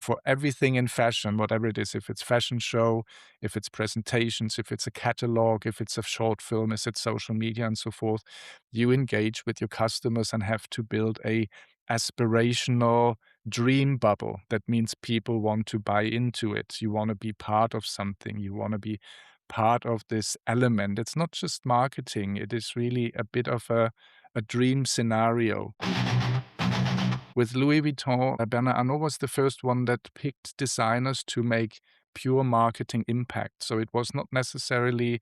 for everything in fashion, whatever it is, if it's fashion show, if it's presentations, if it's a catalog, if it's a short film, if it's social media and so forth, you engage with your customers and have to build a aspirational dream bubble. That means people want to buy into it. You want to be part of something. You want to be part of this element. It's not just marketing. It is really a bit of a dream scenario. With Louis Vuitton, Bernard Arnault was the first one that picked designers to make pure marketing impact. So it was not necessarily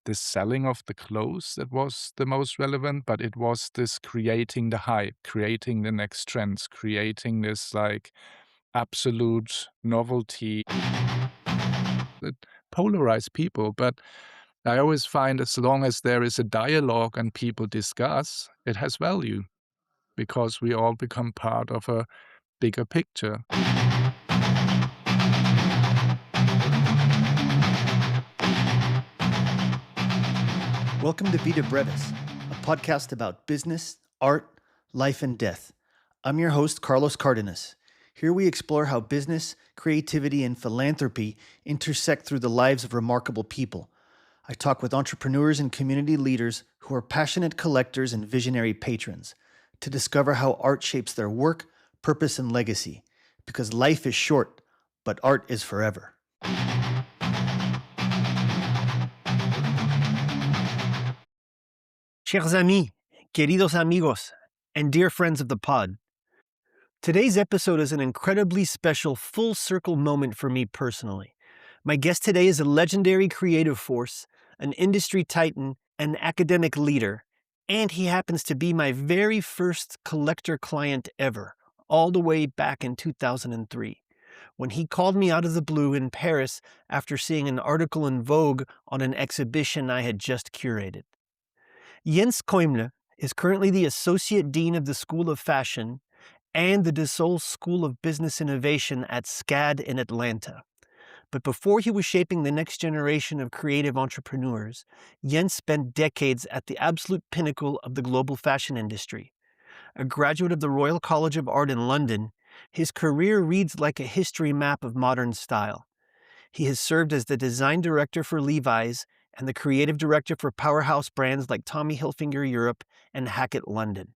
the selling of the clothes that was the most relevant, but it was this creating the hype, creating the next trends, creating this like absolute novelty that polarize people. But I always find as long as there is a dialogue and people discuss, it has value because we all become part of a bigger picture. Welcome to Vida Brevis, a podcast about business, art, life, and death. I'm your host, Carlos Cardenas. Here we explore how business, creativity, and philanthropy intersect through the lives of remarkable people. I talk with entrepreneurs and community leaders who are passionate collectors and visionary patrons to discover how art shapes their work, purpose, and legacy. Because life is short, but art is forever. Chers amis, queridos amigos, and dear friends of the pod. Today's episode is an incredibly special full circle moment for me personally. My guest today is a legendary creative force, an industry titan, an academic leader, and he happens to be my very first collector client ever, all the way back in 2003, when he called me out of the blue in Paris after seeing an article in Vogue on an exhibition I had just curated. Jens Kaeumle is currently the Associate Dean of the School of Fashion and the Dassault School of Business Innovation at SCAD in Atlanta. But before he was shaping the next generation of creative entrepreneurs, Jens spent decades at the absolute pinnacle of the global fashion industry. A graduate of the Royal College of Art in London, his career reads like a history map of modern style. He has served as the design director for Levi's and the creative director for powerhouse brands like Tommy Hilfiger Europe and Hackett London.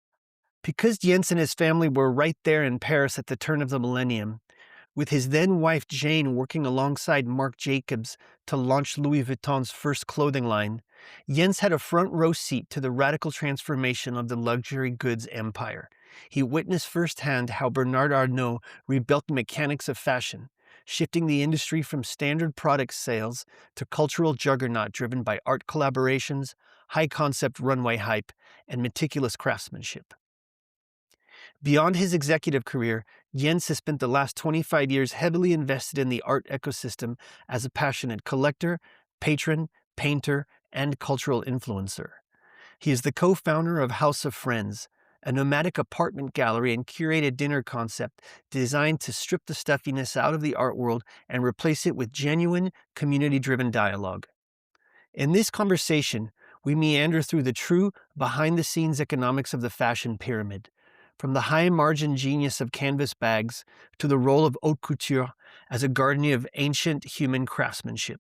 Because Jens and his family were right there in Paris at the turn of the millennium, with his then wife Jane working alongside Marc Jacobs to launch Louis Vuitton's first clothing line, Jens had a front row seat to the radical transformation of the luxury goods empire. He witnessed firsthand how Bernard Arnault rebuilt the mechanics of fashion, shifting the industry from standard product sales to cultural juggernaut driven by art collaborations, high-concept runway hype, and meticulous craftsmanship. Beyond his executive career, Jens has spent the last 25 years heavily invested in the art ecosystem as a passionate collector, patron, painter, and cultural influencer. He is the co-founder of House of Friends, a nomadic apartment gallery and curated dinner concept designed to strip the stuffiness out of the art world and replace it with genuine, community-driven dialogue. In this conversation, we meander through the true, behind-the-scenes economics of the fashion pyramid, from the high-margin genius of canvas bags to the role of haute couture as a guardian of ancient human craftsmanship.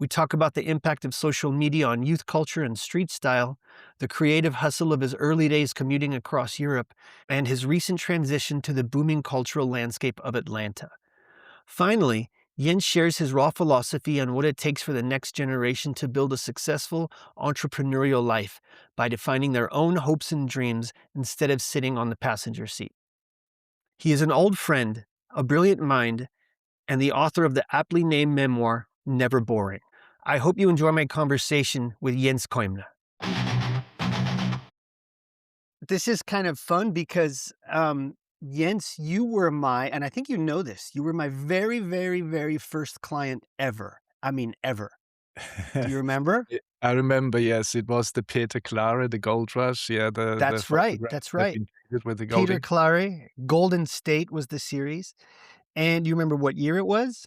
We talk about the impact of social media on youth culture and street style, the creative hustle of his early days commuting across Europe, and his recent transition to the booming cultural landscape of Atlanta. Finally, Jens shares his raw philosophy on what it takes for the next generation to build a successful entrepreneurial life by defining their own hopes and dreams instead of sitting on the passenger seat. He is an old friend, a brilliant mind, and the author of the aptly named memoir, Never Boring. I hope you enjoy my conversation with Jens Kaeumle. This is kind of fun because, Jens, you were and I think you know this, you were my very, very, very first client ever. I mean, ever. Do you remember? I remember, yes, it was the Peter Clara, the Gold Rush, yeah, the That's right. photograph That's that right. been treated with the Peter golden. Clary, Golden State was the series. And you remember what year it was?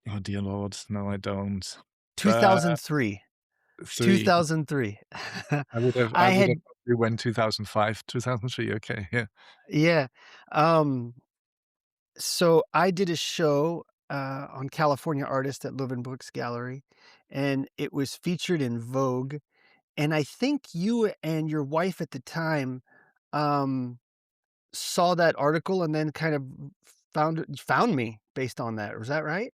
Oh dear Lord, no, I don't. But 2003. 3. 2003. I I would have had, probably went 2005, 2003, okay, yeah. yeah. Um, So I did a show on California artists at Loewenbrück's gallery, and it was featured in Vogue. And I think you and your wife at the time um, saw that article and then kind of found me based on that. Was that right?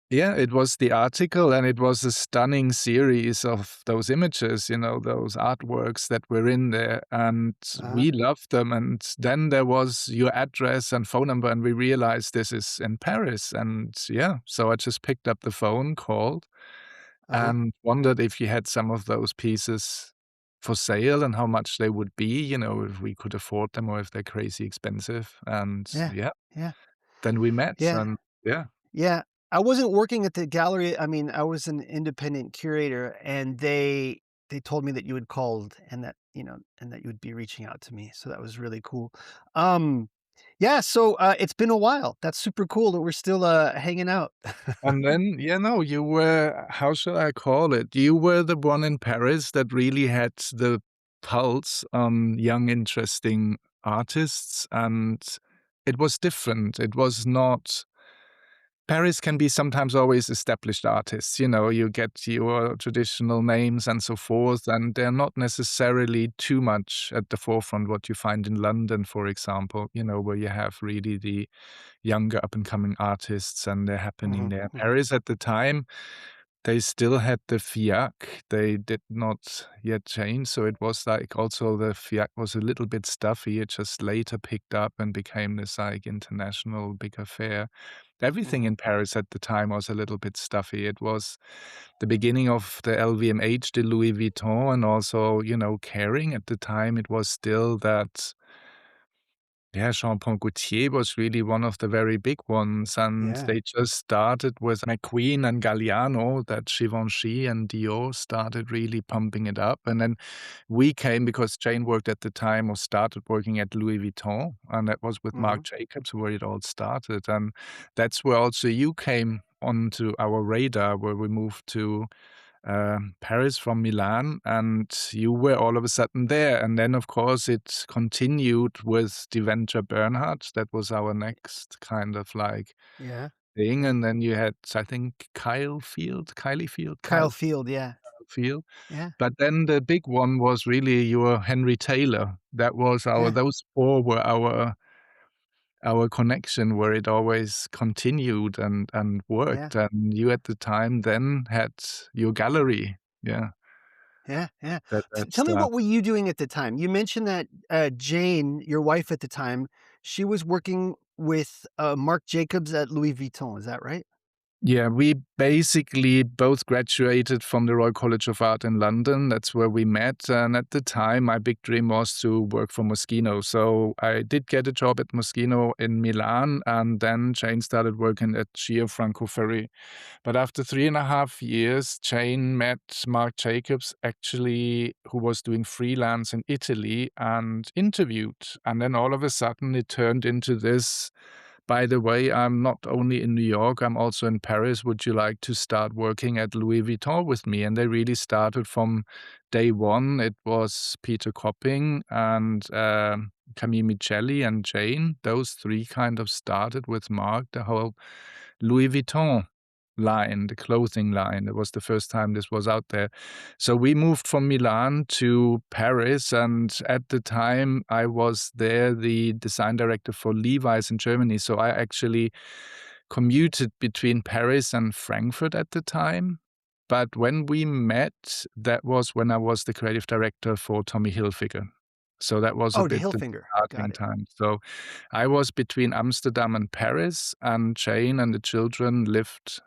Yeah, it was the article, and it was a stunning series of those images, those artworks that were in there, and Uh-huh. we loved them. And then there was your address and phone number, and we realized this is in Paris. And yeah, so I just picked up the phone, called, Uh-huh. and wondered if you had some of those pieces for sale and how much they would be, if we could afford them or if they're crazy expensive. And Yeah. yeah, Yeah. then we met, Yeah. and yeah. Yeah. I wasn't working at the gallery. I mean, I was an independent curator, and they told me that you had called and that, and that you would be reaching out to me. So that was really cool. Um yeah, so it's been a while. That's super cool that we're still hanging out. And then, you were, how shall I call it? You were the one in Paris that really had the pulse on young, interesting artists, and it was different. It was not. Paris can be sometimes always established artists, you get your traditional names and so forth, and they're not necessarily too much at the forefront what you find in London, for example, where you have really the younger up and coming artists and they're happening Mhm, there. mhm. Paris at the time, they still had the FIAC. They did not yet change, so it was like also the FIAC was a little bit stuffy. It just later picked up and became this like international big affair. Everything Mhm. in Paris at the time was a little bit stuffy. It was the beginning of the LVMH, the Louis Vuitton, and also, Kering at the time. It was still that, yeah, Jean Paul Gaultier was really one of the very big ones, and Yeah. they just started with McQueen and Galliano, that Givenchy and Dior started really pumping it up, and then we came because Jane worked at the time or started working at Louis Vuitton, and that was with Marc Mhm. Jacobs where it all started, and that's where also you came onto our radar, where we moved to Paris from Milan, and you were all of a sudden there. And then, of course, it continued with the venture Bernhard. That was our next kind of like Yeah. thing. Yeah. And then you had, I think, Kyle Kyle Field, yeah. Field. Yeah. But then the big one was really your Henry Taylor. That was Yeah. those four were our connection, where it always continued and Yeah. worked. And you at the time then had your gallery. Yeah. Yeah. Yeah. That Tell me, started. what were you doing at the time? You mentioned that, Jane, your wife at the time, she was working with, Marc Jacobs at Louis Vuitton. Is that right? Yeah, we basically both graduated from the Royal College of Art in London. That's where we met. And at the time, my big dream was to work for Moschino. So I did get a job at Moschino in Milan, and then Jane started working at Gianfranco Ferry. But after 3.5 years, Jane met Marc Jacobs, actually, who was doing freelance in Italy, and interviewed. And then all of a sudden, it turned into this. By the way, I'm not only in New York, I'm also in Paris. Would you like to start working at Louis Vuitton with me? And they really started from day one. It was Peter Copping and Camille Micheli and Jane. Those three kind of started with Marc, the whole Louis Vuitton line, the clothing line. It was the first time this was out there. So we moved from Milan to Paris, and at the time I was there the design director for Levi's in Germany. So I actually commuted between Paris and Frankfurt at the time. But when we met, that was when I was the creative director for Tommy Hilfiger. So that was a Oh, to bit the Hilfinger. Got starting it. time. So I was between Amsterdam and Paris, and Jane and the children lived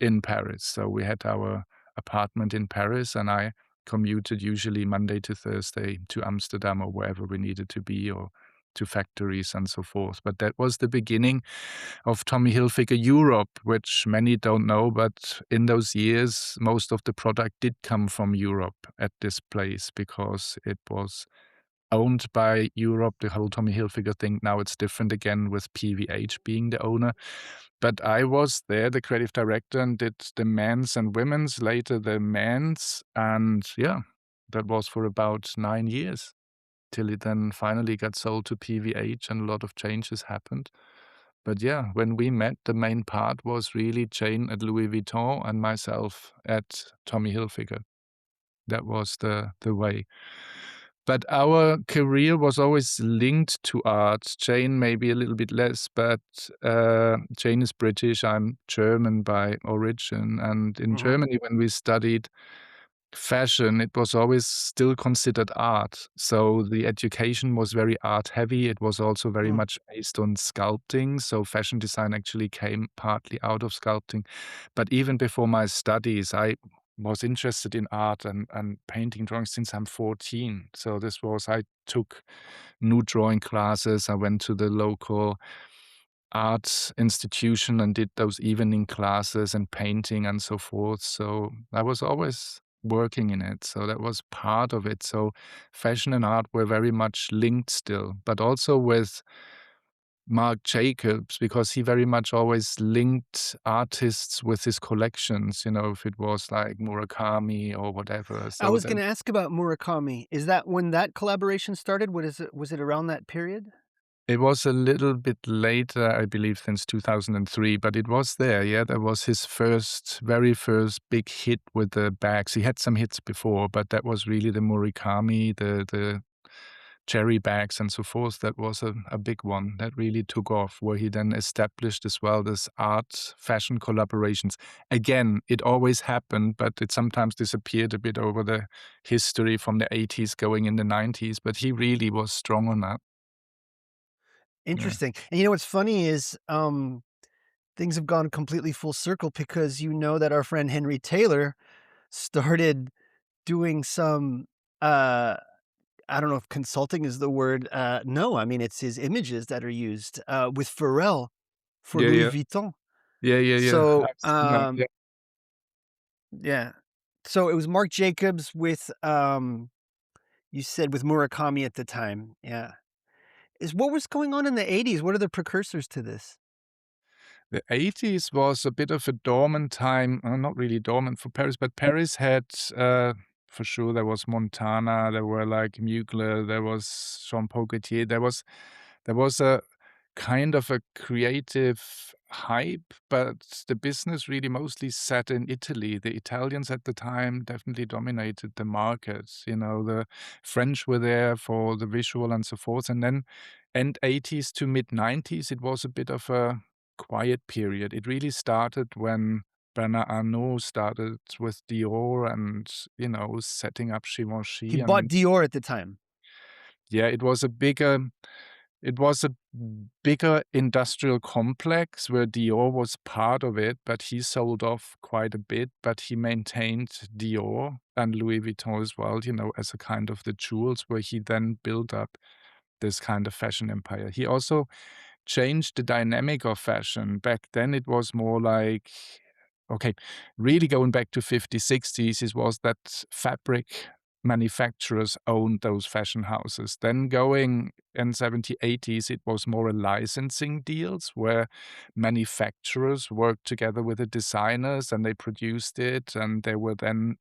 in Paris. So we had our apartment in Paris, and I commuted usually Monday to Thursday to Amsterdam or wherever we needed to be, or to factories and so forth. But that was the beginning of Tommy Hilfiger Europe, which many don't know, but in those years, most of the product did come from Europe at this place because it was owned by Europe, the whole Tommy Hilfiger thing. Now it's different again with PVH being the owner. But I was there, the creative director, and did the men's and women's, later the men's. And yeah, that was for about 9 years till it then finally got sold to PVH and a lot of changes happened. But yeah, when we met, the main part was really Jane at Louis Vuitton and myself at Tommy Hilfiger. That was the way. But our career was always linked to art. Jane maybe a little bit less, but Jane is British, I'm German by origin, and in Mhm. Germany, when we studied fashion, it was always still considered art. So the education was very art heavy. It was also very Mm. much based on sculpting. So fashion design actually came partly out of sculpting. But even before my studies, I was interested in art and painting drawing since I'm 14. So I took new drawing classes. I went to the local art institution and did those evening classes and painting and so forth. So I was always working in it. So that was part of it. So fashion and art were very much linked still, but also with Marc Jacobs, because he very much always linked artists with his collections, if it was like Murakami or whatever. I So was that gonna ask about Murakami. Is that when that collaboration started? What is it was it around that period? it was a little bit later, I believe, since 2003, but it was there. Yeah, that was his very first big hit with the bags. He had some hits before, but that was really the Murakami, the cherry bags and so forth. That was a big one that really took off, where he then established as well this art fashion collaborations. Again, it always happened, but it sometimes disappeared a bit over the history from the 80s going in the 90s. But he really was strong on that. Yeah. Interesting. And you know what's funny is, things have gone completely full circle because you know that our friend Henry Taylor started doing some, uh, I don't know if consulting is the word. No, I mean, it's his images that are used, with Pharrell for Yeah, Louis yeah. Vuitton. Yeah, yeah, yeah. So, I've seen that, yeah. yeah. So it was Marc Jacobs with, you said with Murakami at the time. Yeah. Is what was going on in the '80s? What are the precursors to this? The 80s was a bit of a dormant time, not really dormant for Paris, but Paris had, for sure, there was Montana, there were like Mugler, there was Jean Paul Gaultier, there was a kind of a creative hype, but the business really mostly sat in Italy. The Italians at the time definitely dominated the market. The French were there for the visual and so forth. And then end 80s to mid 90s, it was a bit of a quiet period. It really started when Bernard Arnault started with Dior and, setting up He Givenchy. bought And Dior at the time. yeah, it was a bigger industrial complex where Dior was part of it, but he sold off quite a bit, but he maintained Dior and Louis Vuitton as well, as a kind of the jewels where he then built up this kind of fashion empire. He also changed the dynamic of fashion. Back then it was more like, okay, really going back to 50s, 60s, it was that fabric manufacturers owned those fashion houses. Then going in 70s, 80s, it was more a licensing deals where manufacturers worked together with the designers and they produced it and they were then,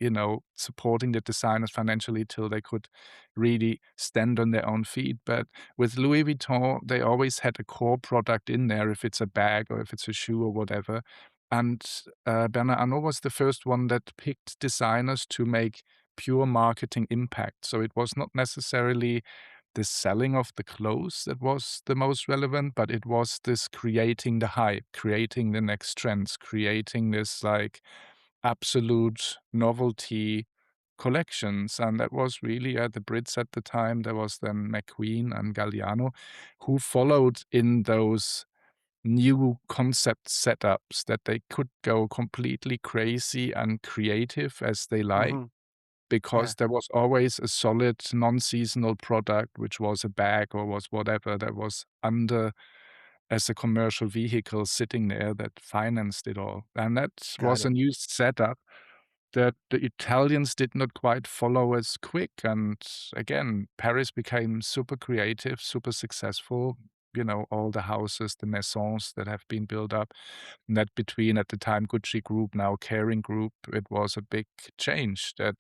supporting the designers financially till they could really stand on their own feet. But with Louis Vuitton, they always had a core product in there, if it's a bag or if it's a shoe or whatever. And Bernard Arnault was the first one that picked designers to make pure marketing impact. So it was not necessarily the selling of the clothes that was the most relevant, but it was this creating the hype, creating the next trends, creating this like absolute novelty collections. And that was really the Brits at the time. There was then McQueen and Galliano who followed in those new concept setups that they could go completely crazy and creative as they like, Mhm. because Yeah, there was always a solid non-seasonal product, which was a bag or was whatever that was under as a commercial vehicle sitting there that financed it all. And that got was a it. new setup that the Italians did not quite follow as quick. And again, Paris became super creative, super successful. All the houses, the maisons that have been built up. And that between, at the time, Gucci Group, now Kering Group, it was a big change that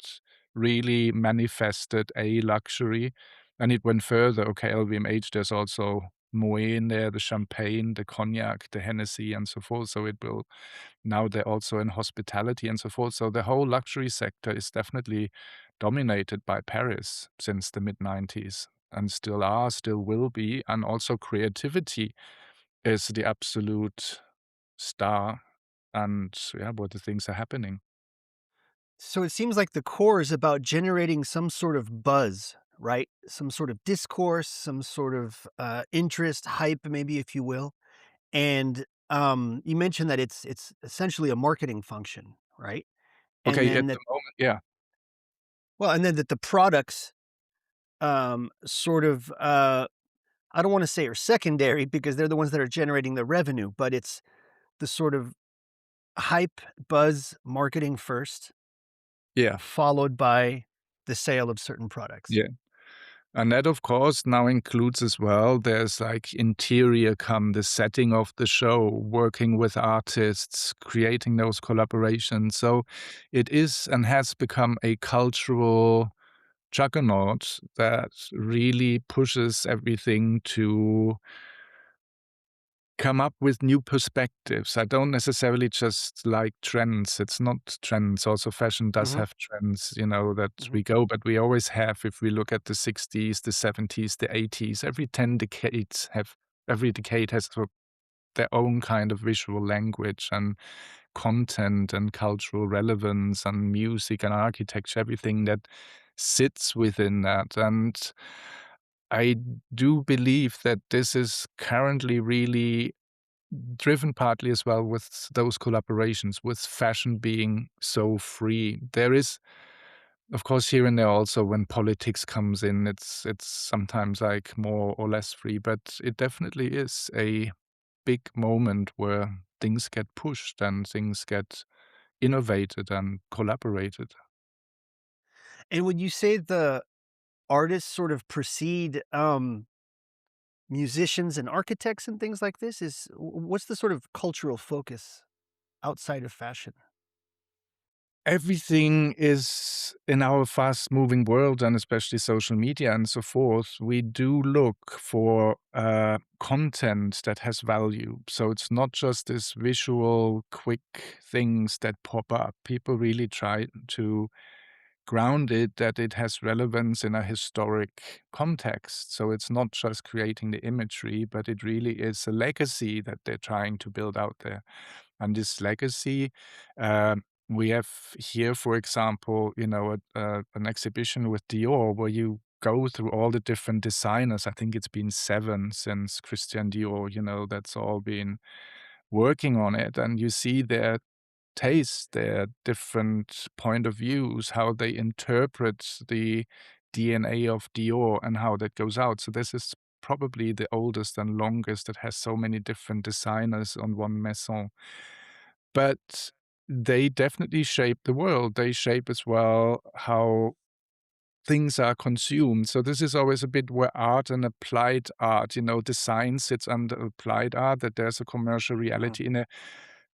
really manifested a luxury. And it went further. Okay, LVMH, there's also Moët in there, the champagne, the cognac, the Hennessy, and so forth. So it will now they're also in hospitality and so forth. So the whole luxury sector is definitely dominated by Paris since the mid-90s and still are, still will be. And also creativity is the absolute star and, yeah, what the things are happening. So it seems like the core is about generating some sort of buzz, right? Some sort of discourse, some sort of interest, hype, maybe, if you will. And you mentioned that it's essentially a marketing function, right? And Okay, at then the that moment, yeah. and then that the products sort of I don't want to say are secondary because they're the ones that are generating the revenue, but it's the sort of hype, buzz, marketing first, Yeah, followed by the sale of certain products. yeah. And that, of course, now includes as well, there's like interior come, the setting of the show, working with artists, creating those collaborations. So it is and has become a cultural juggernaut that really pushes everything to come up with new perspectives. I don't necessarily just like trends. It's not trends. Also, fashion does Hmm. have trends, that Hmm. we go, but we always have, if we look at the 60s, the 70s, the 80s, every decade has their own kind of visual language and content and cultural relevance and music and architecture, everything that sits within that. And I do believe that this is currently really driven partly as well with those collaborations, with fashion being so free. There is, of course, here and there also when politics comes in, it's sometimes like more or less free, but it definitely is a big moment where things get pushed and things get innovated and collaborated. And would you say the artists sort of precede musicians and architects and things like this? What's the sort of cultural focus outside of fashion? Everything is in our fast moving world and especially social media and so forth. We do look for content that has value. So it's not just this visual, quick things that pop up. People really try to ground it that it has relevance in a historic context. So it's not just creating the imagery, but it really is a legacy that they're trying to build out there. And this legacy, we have here, for example, an exhibition with Dior where you go through all the different designers. I think it's been 7 since Christian Dior, that's all been working on it. And you see their taste, their different point of views, how they interpret the DNA of Dior and how that goes out. So this is probably the oldest and longest that has so many different designers on one maison. But they definitely shape the world. They shape as well how things are consumed. So this is always a bit where art and applied art, design sits under applied art, that there's a commercial Mhm. reality in it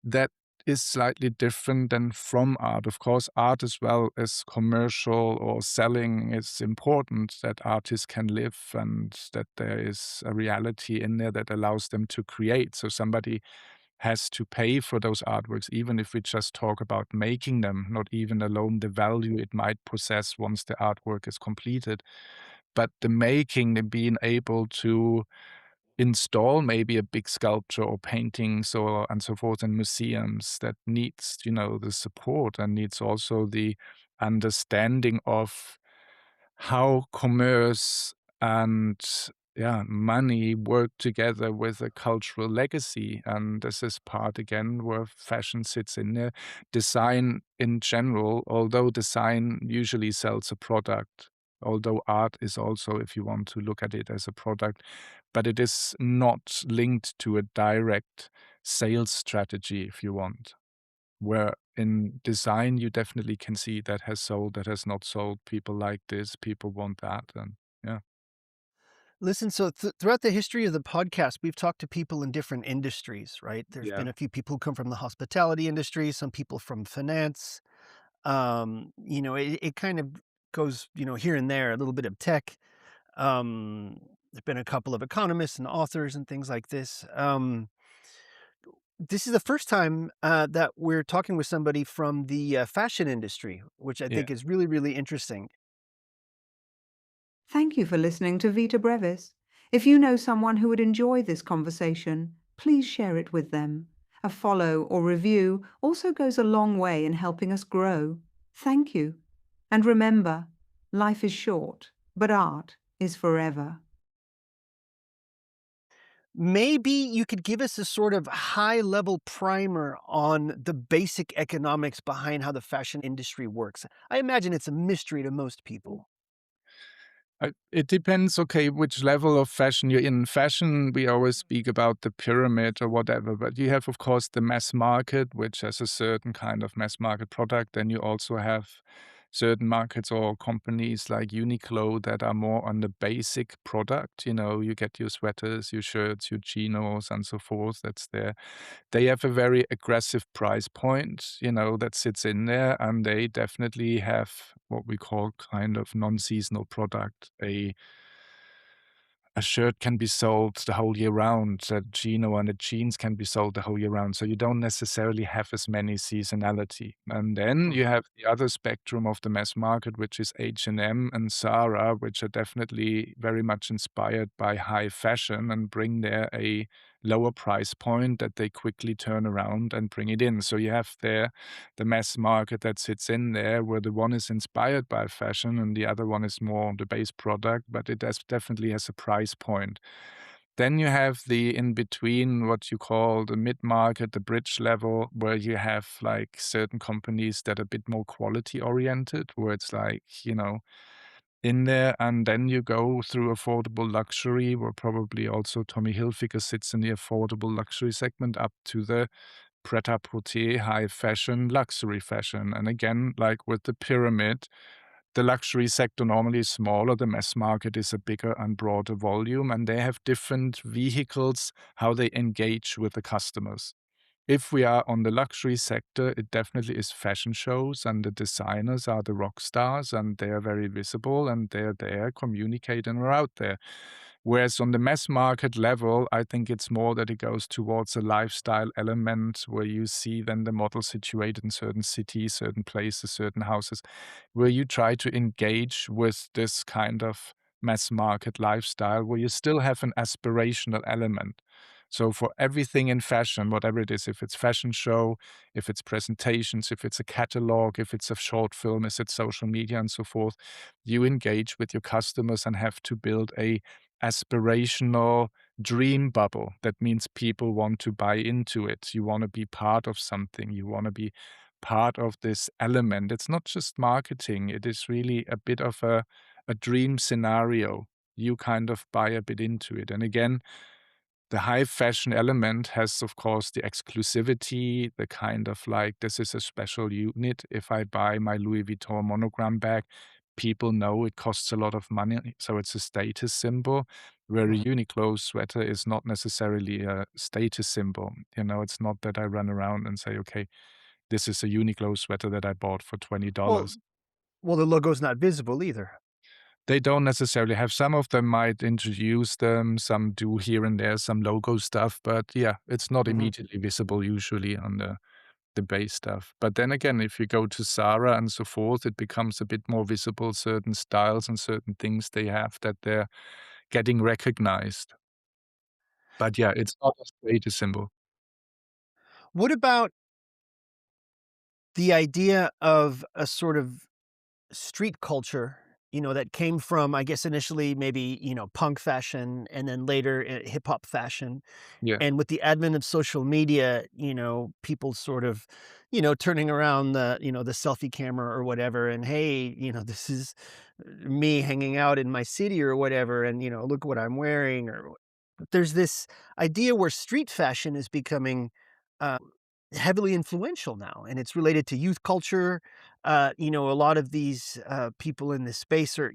that is slightly different than from art. Of course, art as well as commercial or selling is important that artists can live and that there is a reality in there that allows them to create. So somebody has to pay for those artworks, even if we just talk about making them, not even alone the value it might possess once the artwork is completed. But the making, the being able to install maybe a big sculpture or paintings or and so forth in museums that needs, the support and needs also the understanding of how commerce and, yeah, money work together with a cultural legacy. And this is part again where fashion sits in there. Design in general, although design usually sells a product, although art is also, if you want to look at it as a product, but it is not linked to a direct sales strategy, if you want. Where in design, you definitely can see that has sold, that has not sold. People like this, people want that, and yeah. Listen, so throughout the history of the podcast, we've talked to people in different industries, right? There's Yeah. been a few people who come from the hospitality industry, some people from finance. It kind of goes, here and there, a little bit of tech. Um, there's been a couple of economists and authors and things like this. This is the first time that we're talking with somebody from the fashion industry, which I Yeah. think is really, really interesting. Thank you for listening to Vita Brevis. If you know someone who would enjoy this conversation, please share it with them. A follow or review also goes a long way in helping us grow. Thank you. And remember, life is short, but art is forever. Maybe you could give us a sort of high level primer on the basic economics behind how the fashion industry works. I imagine it's a mystery to most people. It depends, okay, which level of fashion you're in. Fashion, we always speak about the pyramid or whatever, but you have, of course, the mass market, which has a certain kind of mass market product. Then you also have certain markets or companies like Uniqlo that are more on the basic product. You know, you get your sweaters, your shirts, your chinos, and so forth. That's there. They have a very aggressive price point, you know, that sits in there, and they definitely have what we call kind of non-seasonal product. A shirt can be sold the whole year round, a chino and a jeans can be sold the whole year round, so you don't necessarily have as many seasonality. And then you Mhm. have the other spectrum of the mass market, which is H&M and Zara, which are definitely very much inspired by high fashion and bring there a lower price point that they quickly turn around and bring it in. So you have there the mass market that sits in there, where the one is inspired by fashion and the other one is more the base product, but it has definitely has a price point. Then you have the in between, what you call the mid market, the bridge level, where you have like certain companies that are a bit more quality oriented, where it's like, you know, in there, and then you go through affordable luxury, where probably also Tommy Hilfiger sits in the affordable luxury segment, up to the pret-a-porter, high fashion, luxury fashion. And again, like with the pyramid, the luxury sector normally is smaller, the mass market is a bigger and broader volume, and they have different vehicles how they engage with the customers. If we are on the luxury sector, it definitely is fashion shows, and the designers are the rock stars, and they are very visible, and they're there, communicating, are out there. Whereas on the mass market level, I think it's more that it goes towards a lifestyle element where you see then the model situated in certain cities, certain places, certain houses, where you try to engage with this kind of mass market lifestyle where you still have an aspirational element. So for everything in fashion, whatever it is, if it's fashion show, if it's presentations, if it's a catalog, if it's a short film, if it's social media and so forth, you engage with your customers and have to build a aspirational dream bubble. That means people want to buy into it. You want to be part of something. You want to be part of this element. It's not just marketing. It is really a bit of a dream scenario. You kind of buy a bit into it. And again, the high fashion element has, of course, the exclusivity, the kind of like, this is a special unit. If I buy my Louis Vuitton monogram bag, people know it costs a lot of money. So it's a status symbol, where a Mhm. Uniqlo sweater is not necessarily a status symbol. You know, it's not that I run around and say, okay, this is a Uniqlo sweater that I bought for Well, $20. well, the logo's not visible either. They don't necessarily have. Some of them might introduce them, some do here and there, some logo stuff, but yeah, it's not Mhm. immediately visible usually on the base stuff. But then again, if you go to Zara and so forth, it becomes a bit more visible, certain styles and certain things they have that they're getting recognized. But yeah, it's not a status symbol. What about the idea of a sort of street culture, that came from, I guess, initially maybe, punk fashion and then later hip hop fashion? Yeah. And with the advent of social media, people sort of, turning around the selfie camera or whatever, and hey, this is me hanging out in my city or whatever, and look what I'm wearing. Or there's this idea where street fashion is becoming uh, heavily influential now, and it's related to youth culture. A lot of these people in this space are,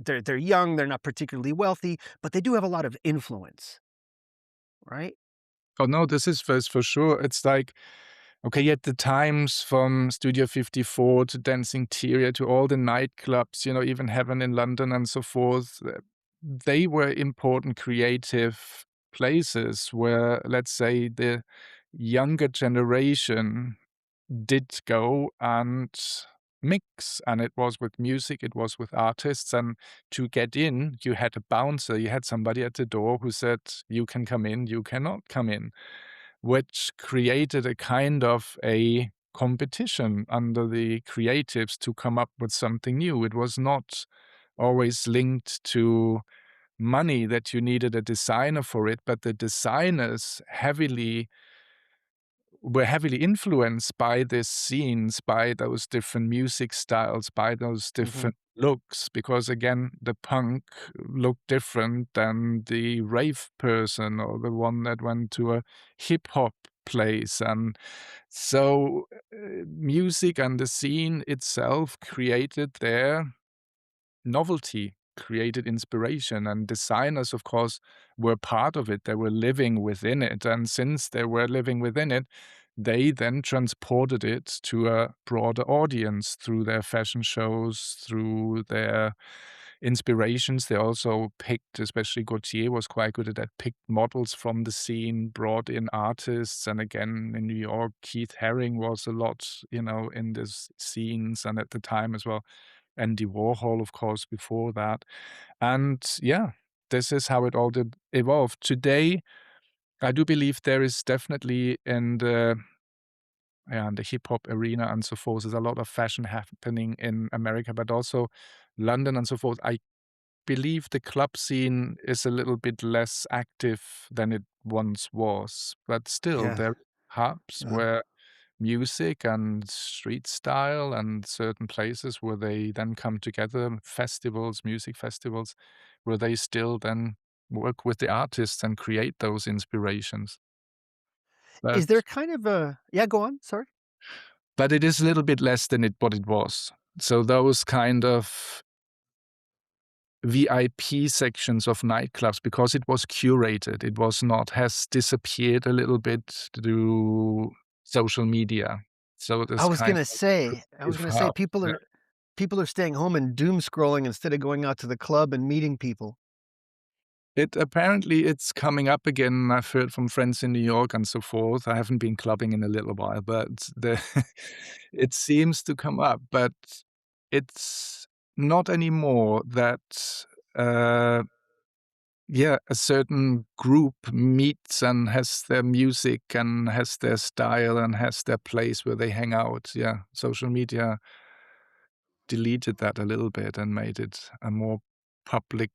they're young, they're not particularly wealthy, but they do have a lot of influence, right? Oh no, this is for sure. It's like, okay, at the times from Studio 54 to Dancing Tyria to all the nightclubs, you know, even Heaven in London and so forth. they were important creative places where, let's say, the younger generation did go and mix, and it was with music, it was with artists, and to get in, you had a bouncer, you had somebody at the door who said, "You can come in, you cannot come in," which created a kind of a competition under the creatives to come up with something new. It was not always linked to money that you needed a designer for it, but the designers were heavily influenced by these scenes, by those different music styles, by those Hmm. different looks, because again, the punk looked different than the rave person or the one that went to a hip hop place. And so music and the scene itself created their novelty, created inspiration, and designers, of course, were part of it. They were living within it, and since they were living within it, they then transported it to a broader audience through their fashion shows, through their inspirations. They also picked, especially Gautier was quite good at that, picked models from the scene, brought in artists, and again, in New York, Keith Haring was a lot, in these scenes, and at the time as well, Andy Warhol, of course, before that. And yeah, this is how it all did evolve. Today, I do believe there is definitely in the hip hop arena and so forth, there's a lot of fashion happening in America, but also London and so forth. I believe the club scene is a little bit less active than it once was, but still Yeah. there are hubs Uh, where music and street style and certain places where they then come together, festivals, music festivals, where they still then work with the artists and create those inspirations. is there But kind of a yeah, go on, sorry. but it is a little bit less than what it was. So those kind of VIP sections of nightclubs, because it was curated, it was not has disappeared a little bit to social media. So this kind of I was creative gonna say hub. people are staying home and doom scrolling instead of going out to the club and meeting people. It apparently it's coming up again. I've heard from friends in New York and so forth. I haven't been clubbing in a little while, but the it seems to come up, but it's not anymore that, uh, yeah, a certain group meets and has their music and has their style and has their place where they hang out. Yeah, social media deleted that a little bit and made it a more public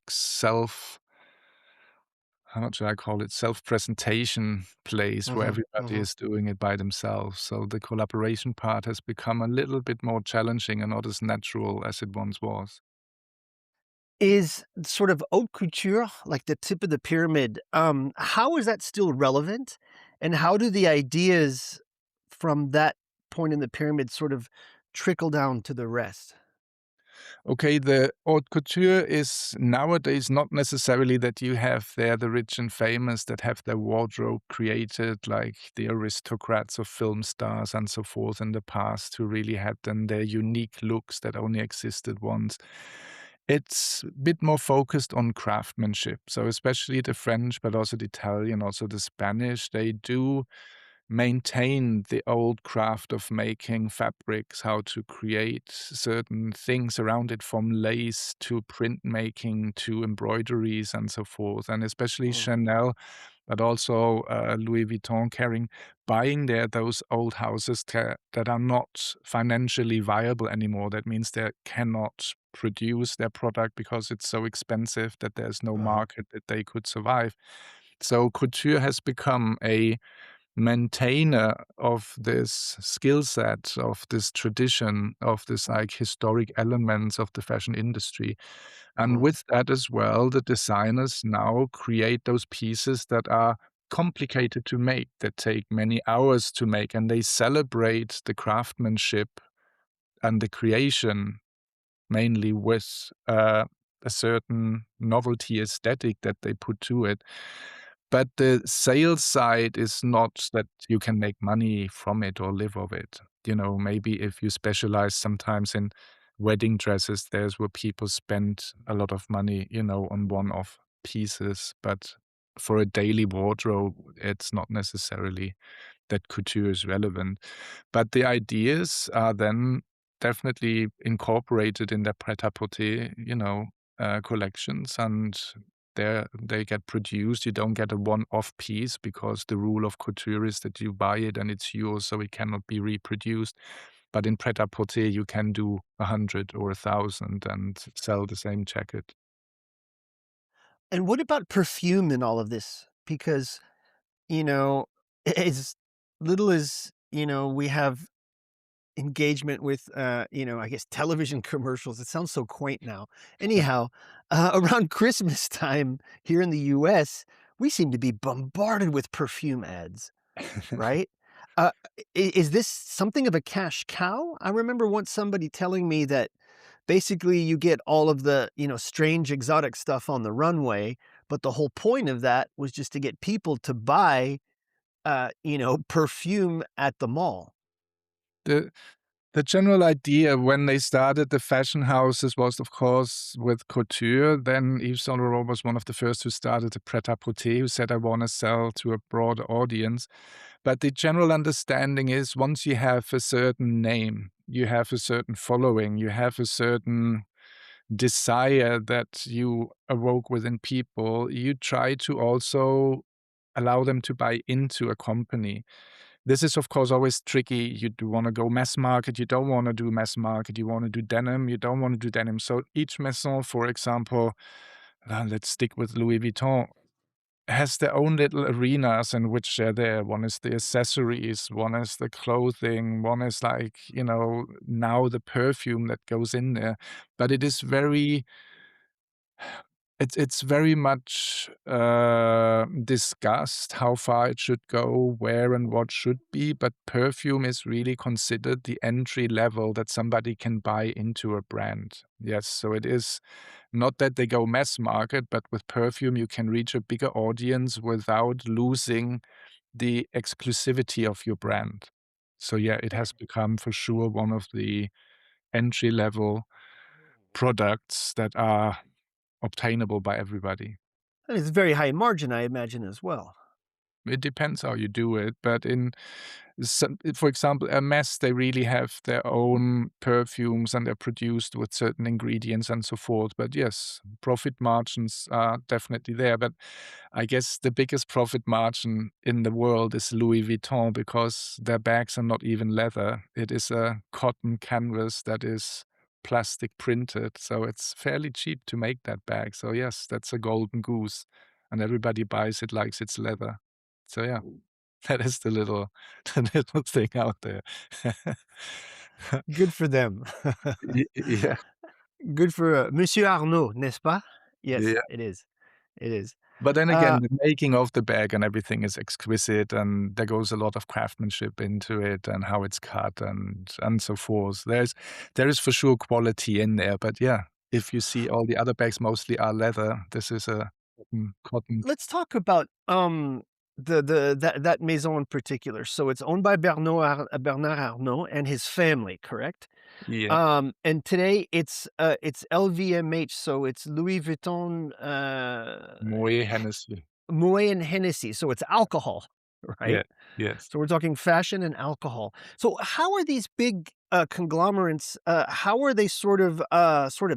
how should I call it, self-presentation place where Mhm, everybody mhm. is doing it by themselves. So the collaboration part has become a little bit more challenging and not as natural as it once was. Is sort of haute couture, like the tip of the pyramid, how is that still relevant? And how do the ideas from that point in the pyramid sort of trickle down to the rest? Okay, the haute couture is nowadays not necessarily that you have there the rich and famous that have their wardrobe created, like the aristocrats of film stars and so forth in the past, who really had then their unique looks that only existed once. It's a bit more focused on craftsmanship. So especially the French, but also the Italian, also the Spanish, they do maintain the old craft of making fabrics, how to create certain things around it, from lace to printmaking to embroideries and so forth. And especially Mm, Chanel, but also Louis Vuitton carrying, buying those old houses that are not financially viable anymore. That means they cannot produce their product because it's so expensive that there's no uh-huh. market that they could survive. So couture has become a maintainer of this skill set, of this tradition, of this like historic elements of the fashion industry. And Mhm, with that as well, the designers now create those pieces that are complicated to make, that take many hours to make, and they celebrate the craftsmanship and the creation mainly with a certain novelty aesthetic that they put to it. But the sales side is not that you can make money from it or live of it. Maybe if you specialize sometimes in wedding dresses, there's where people spend a lot of money, on one-off pieces. But for a daily wardrobe, it's not necessarily that couture is relevant. But the ideas are then definitely incorporated in their pret-à-porter, collections, and they get produced. You don't get a one-off piece because the rule of couture is that you buy it and it's yours, so it cannot be reproduced. But in pret-à-porter, you can do 100 or 1,000 and sell the same jacket. And what about perfume in all of this? Because, you know, as little as, we have engagement with, I guess television commercials. It sounds so quaint now. Anyhow, around Christmas time here in the US, we seem to be bombarded with perfume ads, right? Is this something of a cash cow? I remember once somebody telling me that basically you get all of the, strange exotic stuff on the runway, but the whole point of that was just to get people to buy, perfume at the mall. The The general idea when they started the fashion houses was, of course, with couture. Then Yves Saint Laurent was one of the first who started the pret-à-porter, who said, "I want to sell to a broader audience." But the general understanding is once you have a certain name, you have a certain following, you have a certain desire that you evoke within people, you try to also allow them to buy into a company. This is, of course, always tricky. You do wanna go mass market, you don't wanna do mass market, you wanna do denim, you don't wanna do denim. So each maison, for example, let's stick with Louis Vuitton, has their own little arenas in which they're there. One is the accessories, one is the clothing, one is like, now the perfume that goes in there. But it is very it's very much, discussed how far it should go, where and what should be, but perfume is really considered the entry level that somebody can buy into a brand. Yes, so it is not that they go mass market, but with perfume, you can reach a bigger audience without losing the exclusivity of your brand. So, yeah, it has become for sure one of the entry level products that are obtainable by everybody. And it's very high margin, I imagine, as well. It depends how you do it, but in some for example, Hermès, they really have their own perfumes, and they're produced with certain ingredients and so forth. But yes, profit margins are definitely there. But I guess the biggest profit margin in the world is Louis Vuitton because their bags are not even leather. It is a cotton canvas that is plastic printed, so it's fairly cheap to make that bag. So yes, that's a golden goose, and everybody buys it likes it's leather. So yeah, that is the little the little thing out there. Good for them. Yeah, Good for, Monsieur Arnault, n'est-ce pas? Yes, yeah. it is. It is. But then Uh, again, the making of the bag and everything is exquisite, and there goes a lot of craftsmanship into it and how it's cut and so forth. There is for sure quality in there, but yeah, if you see all the other bags mostly are leather, this is a cotton. let's talk about, that maison in particular. So it's owned by Bernard Arnault and his family, correct? Yeah, And today it's LVMH, so it's Louis Vuitton, Moët Hennessy. Moet and Hennessy, so it's alcohol, Yeah, right? yes. So we're talking fashion and alcohol. So how are these big, conglomerates, how are they sort of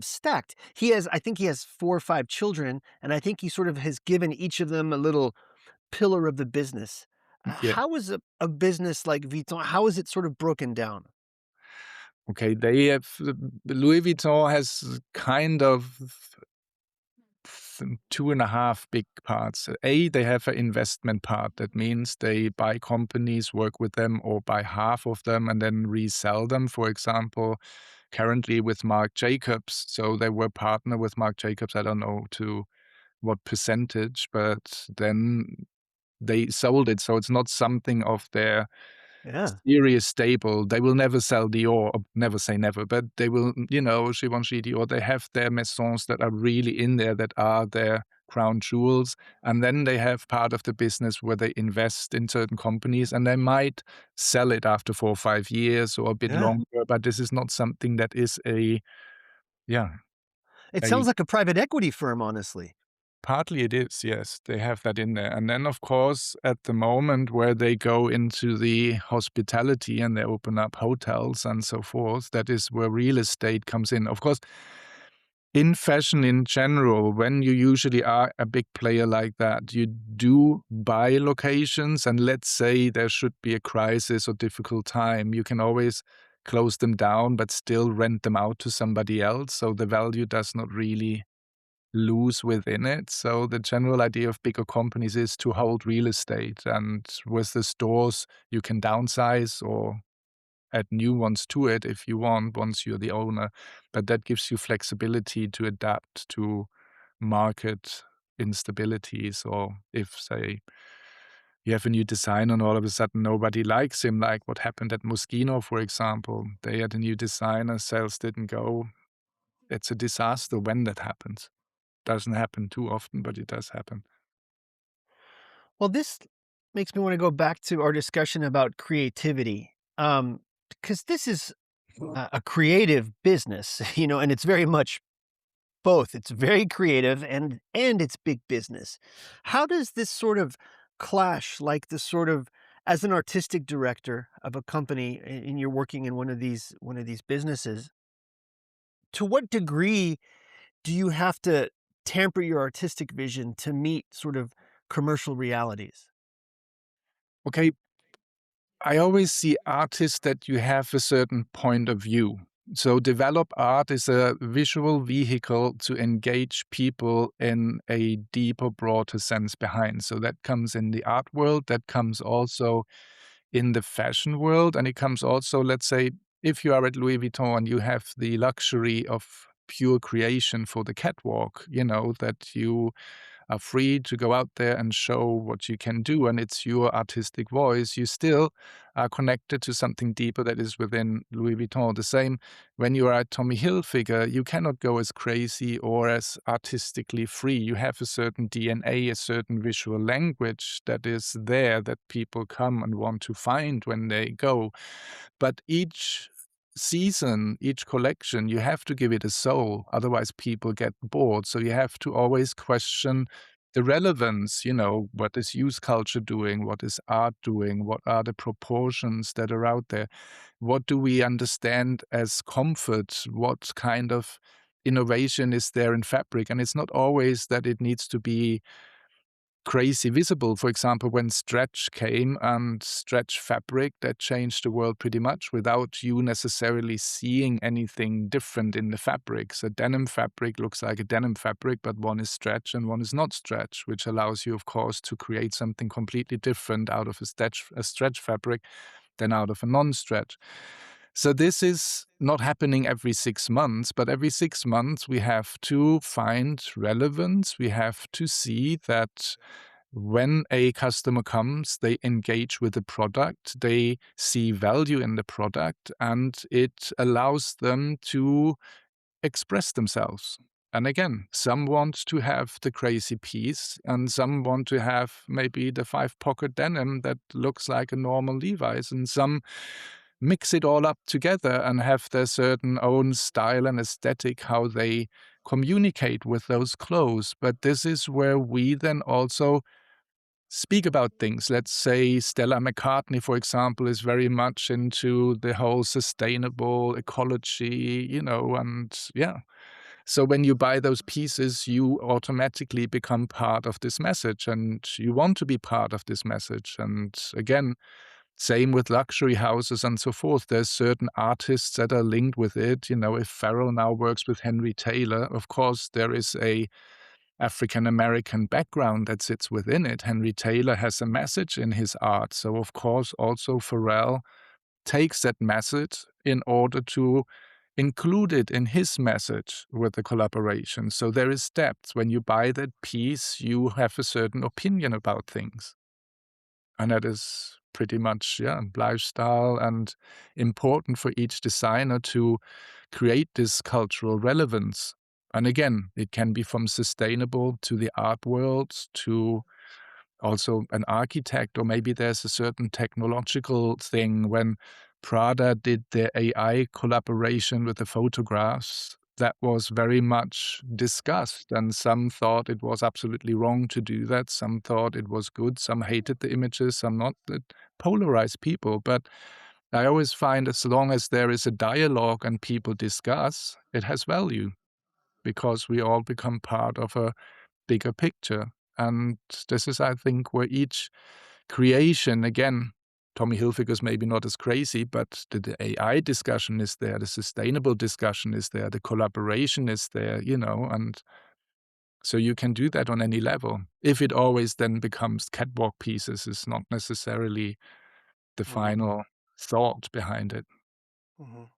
stacked? I think he has 4 or 5 children, and I think he sort of has given each of them a little pillar of the business. Yeah. How is a business like Vuitton, how is it sort of broken down? Okay, they have Louis Vuitton has kind of 2.5 big parts. A, they have an investment part. That means they buy companies, work with them, or buy half of them and then resell them. For example, currently with Marc Jacobs. So they were partner with Marc Jacobs. I don't know to what percentage, but then they sold it. So it's not something of their Yeah. serious stable. They will never sell Dior, or never say never, but they will, Givenchy, Dior, they have their maisons that are really in there, that are their crown jewels. And then they have part of the business where they invest in certain companies, and they might sell it after 4 or 5 years or a bit Yeah. longer, but this is not something that is yeah, It a sounds like a private equity firm, honestly. partly it is, yes. They have that in there. And then, of course, at the moment where they go into the hospitality and they open up hotels and so forth, that is where real estate comes in. Of course, in fashion in general, when you usually are a big player like that, you do buy locations, and let's say there should be a crisis or difficult time, you can always close them down but still rent them out to somebody else, so the value does not really lose within it. So the general idea of bigger companies is to hold real estate, and with the stores, you can downsize or add new ones to it if you want once you're the owner. But that gives you flexibility to adapt to market instabilities, or if, say, you have a new designer and all of a sudden nobody likes him, like what happened at Moschino, for example. They had a new designer, sales didn't go. It's a disaster when that happens. Doesn't happen too often, but it does happen. Well, this makes me want to go back to our discussion about creativity. Because this is a creative business, and it's very much both. It's very creative and it's big business. How does this sort of clash, like the sort of as an artistic director of a company and you're working in one of these businesses, to what degree do you have to tamper your artistic vision to meet sort of commercial realities? Okay, I always see artists that you have a certain point of view. So, develop art is a visual vehicle to engage people in a deeper, broader sense behind. So, that comes in the art world, that comes also in the fashion world, and it comes also, let's say, if you are at Louis Vuitton and you have the luxury of pure creation for the catwalk, that you are free to go out there and show what you can do, and it's your artistic voice, you still are connected to something deeper that is within Louis Vuitton. The same when you are at Tommy Hilfiger, you cannot go as crazy or as artistically free. You have a certain DNA, a certain visual language that is there that people come and want to find when they go. But each season, each collection, you have to give it a soul, otherwise people get bored. So you have to always question the relevance, what is youth culture doing? What is art doing? What are the proportions that are out there? What do we understand as comfort? What kind of innovation is there in fabric? And it's not always that it needs to be crazy visible. For example, when stretch came and stretch fabric, that changed the world pretty much without you necessarily seeing anything different in the fabric. So denim fabric looks like a denim fabric, but one is stretch and one is not stretch, which allows you, of course, to create something completely different out of a stretch fabric than out of a non-stretch. So this is not happening every 6 months, but every 6 months we have to find relevance. We have to see that when a customer comes, they engage with the product, they see value in the product, and it allows them to express themselves. And again, some want to have the crazy piece, and some want to have maybe the 5-pocket denim that looks like a normal Levi's, and some mix it all up together and have their certain own style and aesthetic, how they communicate with those clothes. But this is where we then also speak about things. Let's say Stella McCartney, for example, is very much into the whole sustainable ecology, and yeah. So when you buy those pieces, you automatically become part of this message and you want to be part of this message. And again, same with luxury houses and so forth. There's certain artists that are linked with it. If Pharrell now works with Henry Taylor, of course, there is a African American background that sits within it. Henry Taylor has a message in his art. So, of course, also Pharrell takes that message in order to include it in his message with the collaboration. So, there is depth. When you buy that piece, you have a certain opinion about things. And that is pretty much, yeah, lifestyle and important for each designer to create this cultural relevance. And again, it can be from sustainable to the art world to also an architect, or maybe there's a certain technological thing. When Prada did their AI collaboration with the photographs, that was very much discussed, and some thought it was absolutely wrong to do that. Some thought it was good. Some hated the images, some not. It polarized people. But I always find as long as there is a dialogue and people discuss, it has value because we all become part of a bigger picture. And this is, I think, where each creation, again, Tommy Hilfiger's maybe not as crazy, but the AI discussion is there, the sustainable discussion is there, the collaboration is there, and so you can do that on any level. If it always then becomes catwalk pieces is not necessarily the Mhm, final thought behind it. mhm.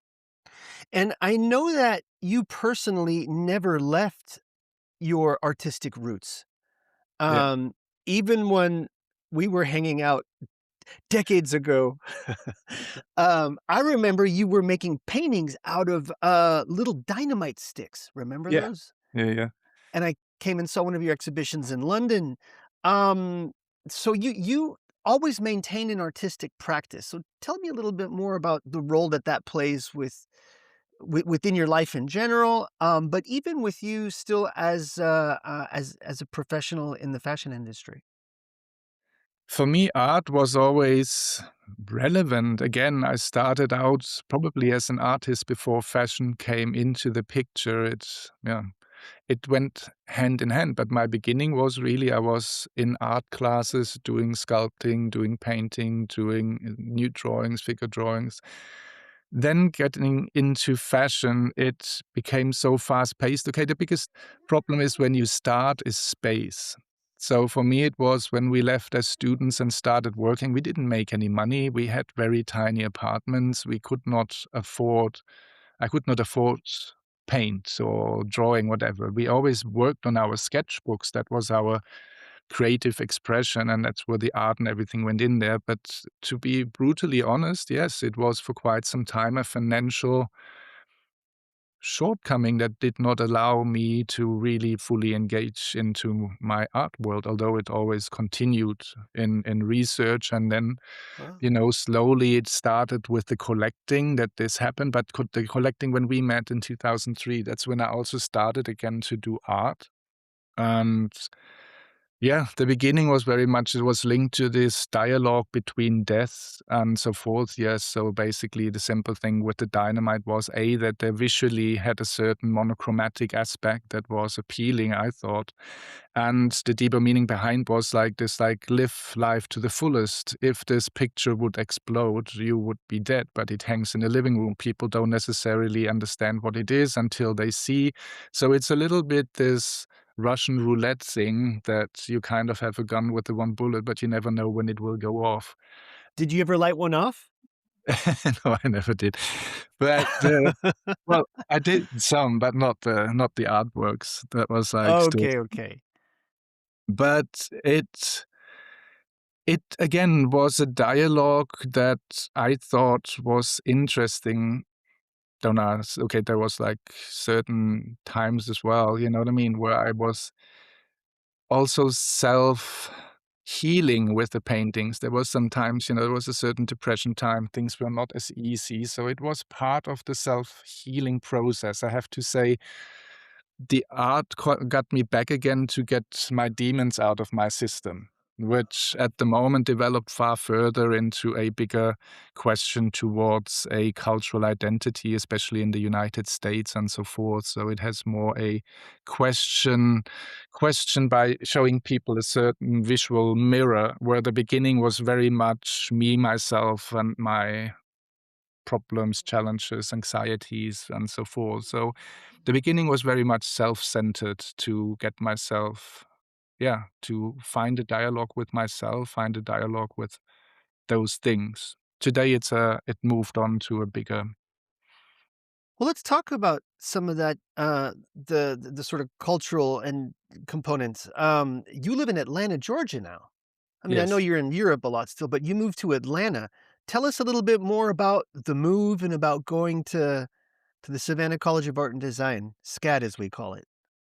And I know that you personally never left your artistic roots. Yeah. Um, Even when we were hanging out decades ago, I remember you were making paintings out of, little dynamite sticks. Remember Yeah. those? Yeah, yeah. And I came and saw one of your exhibitions in London. Um, so you always maintain an artistic practice. So tell me a little bit more about the role that that plays within your life in general, but even with you still as a professional in the fashion industry. For me, art was always relevant. Again, I started out probably as an artist before fashion came into the picture. It went hand in hand, but my beginning was really I was in art classes doing sculpting, doing painting, doing nude drawings, figure drawings. Then getting into fashion, it became so fast paced. Okay, the biggest problem is when you start is space. So for me, it was when we left as students and started working, we didn't make any money. We had very tiny apartments. I could not afford paint or drawing, whatever. We always worked on our sketchbooks. That was our creative expression, and that's where the art and everything went in there. But to be brutally honest, yes, it was for quite some time a financial shortcoming that did not allow me to really fully engage into my art world, although it always continued in research. And then, Wow. slowly it started with the collecting that this happened. But the collecting when we met in 2003, that's when I also started again to do art. And yeah, the beginning was very much it was linked to this dialogue between death and so forth. Yes, so basically the simple thing with the Dynamite was A, that they visually had a certain monochromatic aspect that was appealing, I thought. And the deeper meaning behind was like this, like live life to the fullest. If this picture would explode, you would be dead, but it hangs in the living room. People don't necessarily understand what it is until they see. So it's a little bit this Russian roulette thing that you kind of have a gun with the one bullet, but you never know when it will go off. Did you ever light one off? No, I never did. But, well, I did some, but not the artworks. That was, like, still. Okay, okay. But it again was a dialogue that I thought was interesting. Don't ask. Okay, there was, like, certain times as well, you know what I mean, where I was also self-healing with the paintings. There was sometimes, there was a certain depression time, things were not as easy, so it was part of the self-healing process. I have to say the art got me back again to get my demons out of my system, which at the moment developed far further into a bigger question towards a cultural identity, especially in the United States and so forth. So it has more a question question by showing people a certain visual mirror, where the beginning was very much me, myself, and my problems, challenges, anxieties, and so forth. So the beginning was very much self-centered to get myself, yeah, to find a dialogue with myself, find a dialogue with those things. Today it moved on to a bigger. Well, let's talk about some of that, the sort of cultural and components. You live in Atlanta, Georgia now. I mean, I know Yes. you're in Europe a lot still, but you moved to Atlanta. Tell us a little bit more about the move and about going to the Savannah College of Art and Design, SCAD as we call it.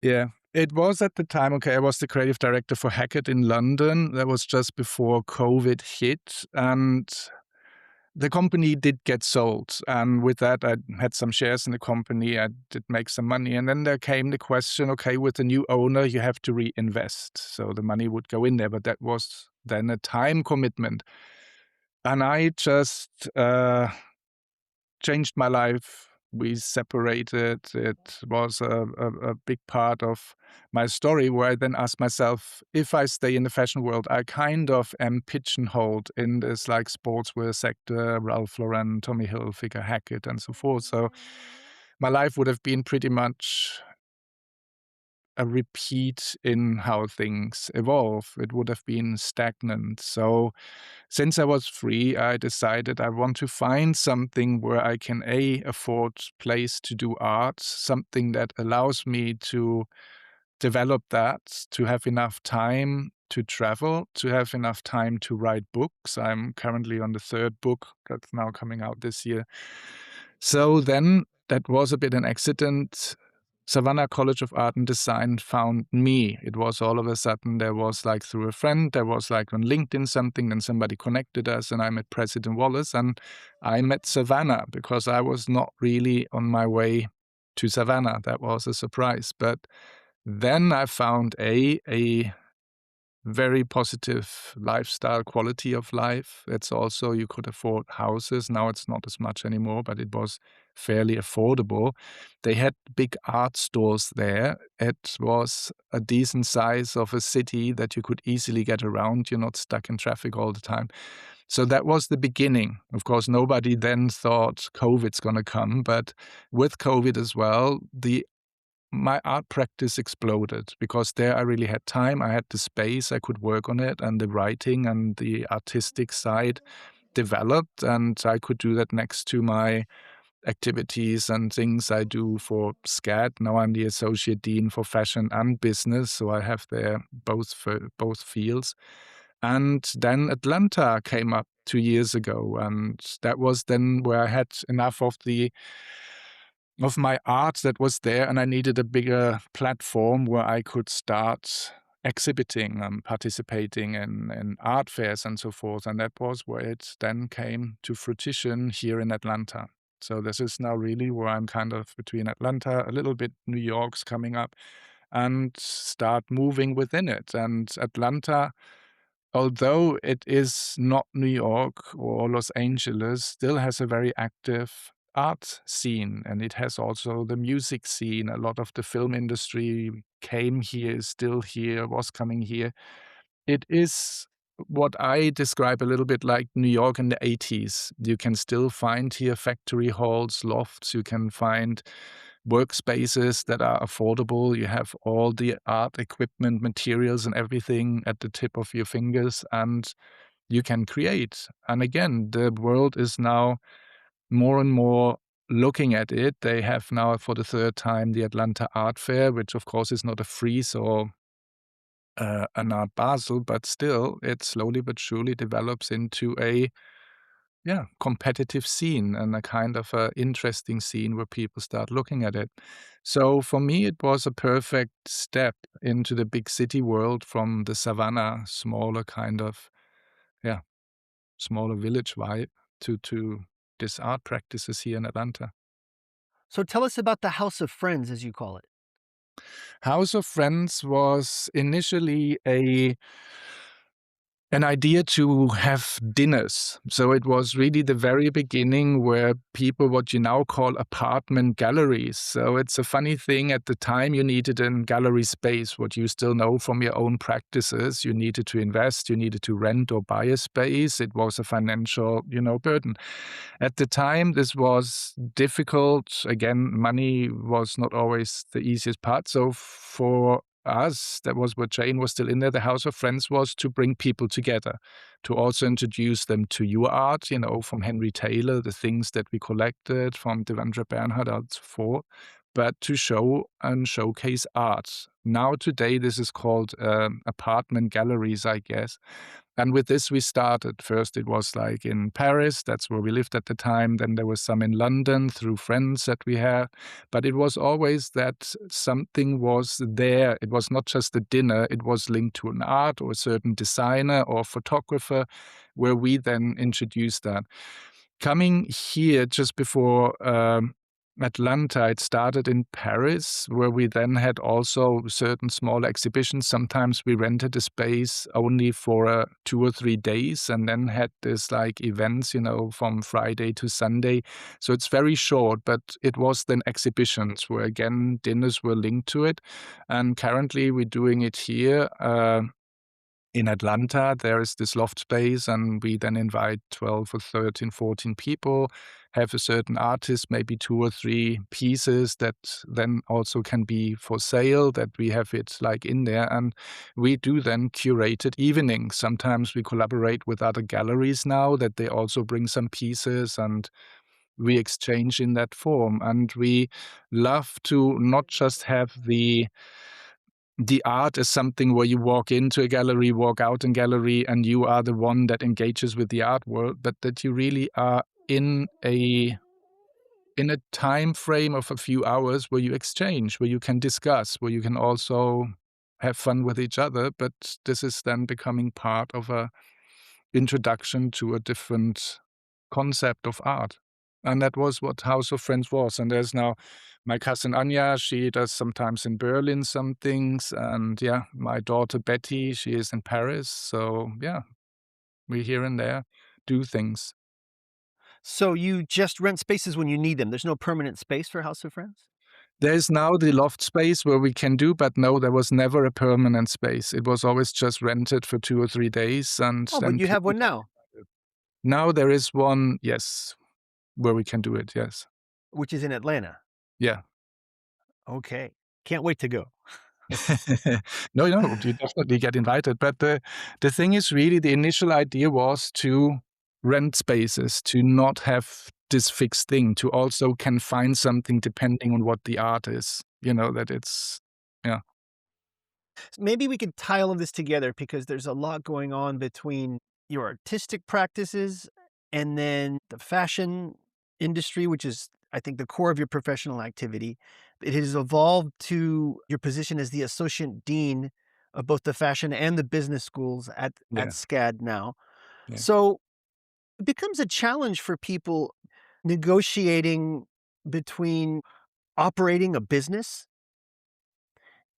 Yeah. It was at the time, okay, I was the creative director for Hackett in London. That was just before COVID hit, and the company did get sold. And with that, I had some shares in the company. I did make some money. And then there came the question, okay, with the new owner, you have to reinvest. So the money would go in there, but that was then a time commitment. And I just changed my life. We separated. It was a big part of my story where I then asked myself, if I stay in the fashion world, I kind of am pigeonholed in this like sportswear sector, Ralph Lauren, Tommy Hilfiger, Hackett, and so forth. So my life would have been pretty much a repeat in how things evolve. It would have been stagnant. So since I was free, I decided I want to find something where I can afford place to do art, something that allows me to develop that, to have enough time to travel, to have enough time to write books. I'm currently on the third book that's now coming out this year. So then that was a bit an accident. Savannah College of Art and Design found me. It was all of a sudden, there was like through a friend, there was like on LinkedIn something, then somebody connected us, and I met President Wallace, and I met Savannah because I was not really on my way to Savannah. That was a surprise. But then I found a very positive lifestyle, quality of life. It's also, you could afford houses. Now it's not as much anymore, but it was fairly affordable. They had big art stores there. It was a decent size of a city that you could easily get around. You're not stuck in traffic all the time. So that was the beginning. Of course, nobody then thought COVID's going to come, but with COVID as well, the my art practice exploded because there I really had time. I had the space, I could work on it, and the writing and the artistic side developed, and I could do that next to my activities and things I do for SCAD. Now I'm the associate dean for fashion and business, so I have there both for both fields. And then Atlanta came up 2 years ago, and that was then where I had enough of my art that was there, and I needed a bigger platform where I could start exhibiting and participating in art fairs and so forth. And that was where it then came to fruition here in Atlanta. So this is now really where I'm kind of between Atlanta, a little bit New York's coming up, and start moving within it. And Atlanta, although it is not New York or Los Angeles, still has a very active art scene, and it has also the music scene. A lot of the film industry came here, is still here, was coming here. It is what I describe a little bit like New York in the 80s. You can still find here factory halls, lofts, you can find workspaces that are affordable. You have all the art equipment, materials, and everything at the tip of your fingers, and you can create. And again, the world is now more and more looking at it. They have now, for the third time, the Atlanta Art Fair, which of course is not a Frieze or an Art Basel, but still, it slowly but surely develops into a competitive scene and a kind of a interesting scene where people start looking at it. So for me, it was a perfect step into the big city world from the savannah, smaller kind of, yeah, smaller village vibe to this art practices here in Atlanta. So tell us about the House of Friends, as you call it. House of Friends was initially an idea to have dinners. So it was really the very beginning where people, what you now call apartment galleries. So it's a funny thing. At the time, you needed a gallery space, what you still know from your own practices. You needed to invest, you needed to rent or buy a space. It was a financial, burden. At the time, this was difficult. Again, money was not always the easiest part. So for us, that was where Jane was still in there. The House of Friends was to bring people together, to also introduce them to your art, from Henry Taylor, the things that we collected, from Devendra Bernhard and so forth, but to show and showcase art. Now, today, this is called apartment galleries, I guess. And with this, we started. First, it was like in Paris, that's where we lived at the time. Then there was some in London through friends that we had. But it was always that something was there. It was not just a dinner, it was linked to an art or a certain designer or photographer, where we then introduced that. Coming here just before Atlanta, it started in Paris, where we then had also certain small exhibitions. Sometimes we rented a space only for 2 or 3 days and then had this like events, from Friday to Sunday. So it's very short, but it was then exhibitions where again dinners were linked to it. And currently we're doing it here. In Atlanta, there is this loft space, and we then invite 12 or 13, 14 people, have a certain artist, maybe 2 or 3 pieces that then also can be for sale, that we have it like in there. And we do then curated evenings. Sometimes we collaborate with other galleries now that they also bring some pieces and we exchange in that form. And we love to not just have the art is something where you walk into a gallery, walk out in gallery, and you are the one that engages with the art world, but that you really are in a time frame of a few hours where you exchange, where you can discuss, where you can also have fun with each other. But this is then becoming part of a introduction to a different concept of art. And that was what House of Friends was. And there's now my cousin Anya, she does sometimes in Berlin some things. And yeah, my daughter Betty, she is in Paris. So yeah, we here and there do things. So you just rent spaces when you need them. There's no permanent space for House of Friends? There's now the loft space where we can do, but no, there was never a permanent space. It was always just rented for 2 or 3 days, and Oh, but then you have people. one now, Now there is one, yes, where we can do it. Yes, which is in Atlanta. yeah. Okay. Can't wait to go. No, no, you definitely get invited. But the thing is really the initial idea was to rent spaces, to not have this fixed thing, to also can find something depending on what the art is, that it's yeah. Maybe we could tie all of this together because there's a lot going on between your artistic practices and then the fashion industry, which is, I think, the core of your professional activity. It has evolved to your position as the associate dean of both the fashion and the business schools at Yeah, SCAD now. yeah. So it becomes a challenge for people negotiating between operating a business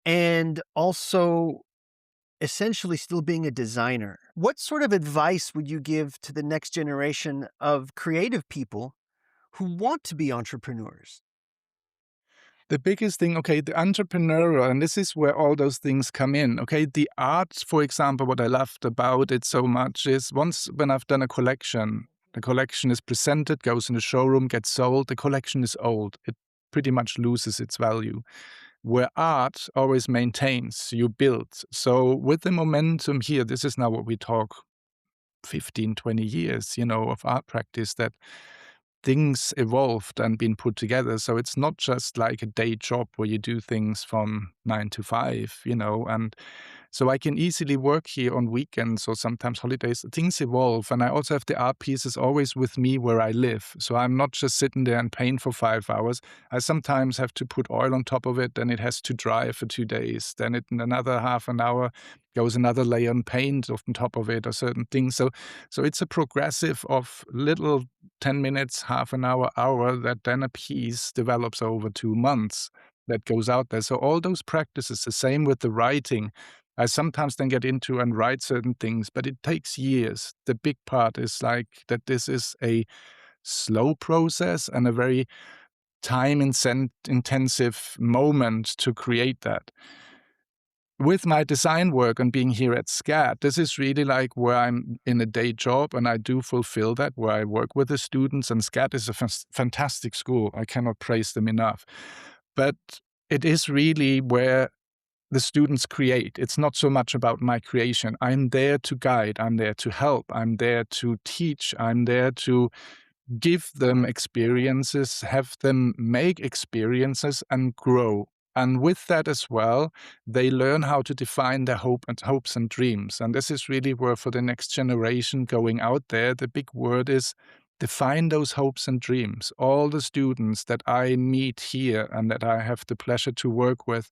and also essentially still being a designer. What sort of advice would you give to the next generation of creative people who want to be entrepreneurs? The biggest thing, okay, the entrepreneurial, and this is where all those things come in. Okay, the art, for example, what I loved about it so much is once when I've done a collection, the collection is presented, goes in the showroom, gets sold, the collection is old. It pretty much loses its value. Where art always maintains, you build. So with the momentum here, this is now what we talk 15, 20 years, of art practice, that things evolved and been put together. So it's not just like a day job where you do things from 9 to 5, and so I can easily work here on weekends or sometimes holidays. Things evolve. And I also have the art pieces always with me where I live. So I'm not just sitting there and paint for 5 hours. I sometimes have to put oil on top of it, then it has to dry for 2 days. Then in another half an hour goes another layer of paint on top of it or certain things. So it's a progressive of little 10 minutes, half an hour, hour, that then a piece develops over 2 months that goes out there. So all those practices, the same with the writing. I sometimes then get into and write certain things, but it takes years. The big part is like that this is a slow process and a very intensive moment to create that. With my design work and being here at SCAD, this is really like where I'm in a day job and I do fulfill that, where I work with the students, and SCAD is a fantastic school. I cannot praise them enough. But it is really where the students create. It's not so much about my creation. I'm there to guide, I'm there to help, I'm there to teach, I'm there to give them experiences, have them make experiences and grow. And with that as well, they learn how to define their hopes and dreams. And this is really where, for the next generation going out there, the big word is define those hopes and dreams. All the students that I meet here and that I have the pleasure to work with,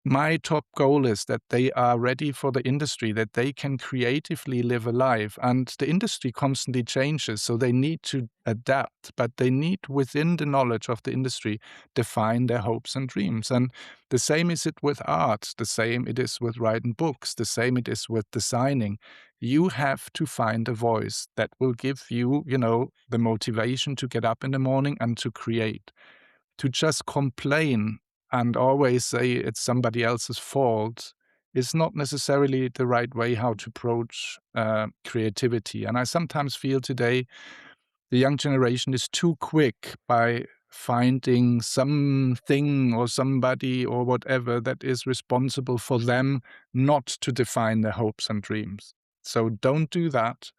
my top goal is that they are ready for the industry, that they can creatively live a life. And the industry constantly changes, so they need to adapt, but they need, within the knowledge of the industry, define their hopes and dreams. And the same is it with art, the same it is with writing books, the same it is with designing. You have to find a voice that will give you, the motivation to get up in the morning and to create. To just complain and always say it's somebody else's fault is not necessarily the right way how to approach creativity. And I sometimes feel today the young generation is too quick by finding something or somebody or whatever that is responsible for them not to define their hopes and dreams. So don't do that.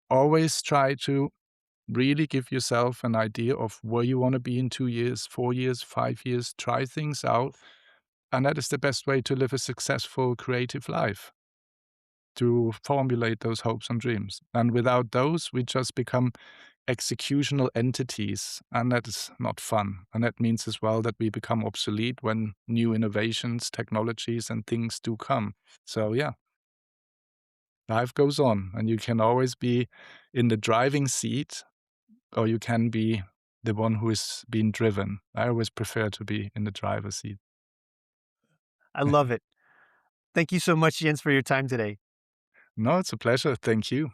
Always try to really give yourself an idea of where you want to be in 2 years, 4 years, 5 years. Try things out. And that is the best way to live a successful creative life, to formulate those hopes and dreams. And without those, we just become executional entities. And that is not fun. And that means as well that we become obsolete when new innovations, technologies, and things do come. So, yeah, life goes on. And you can always be in the driving seat, or you can be the one who is being driven. I always prefer to be in the driver's seat. I love it. Thank you so much, Jens, for your time today. No, it's a pleasure. Thank you.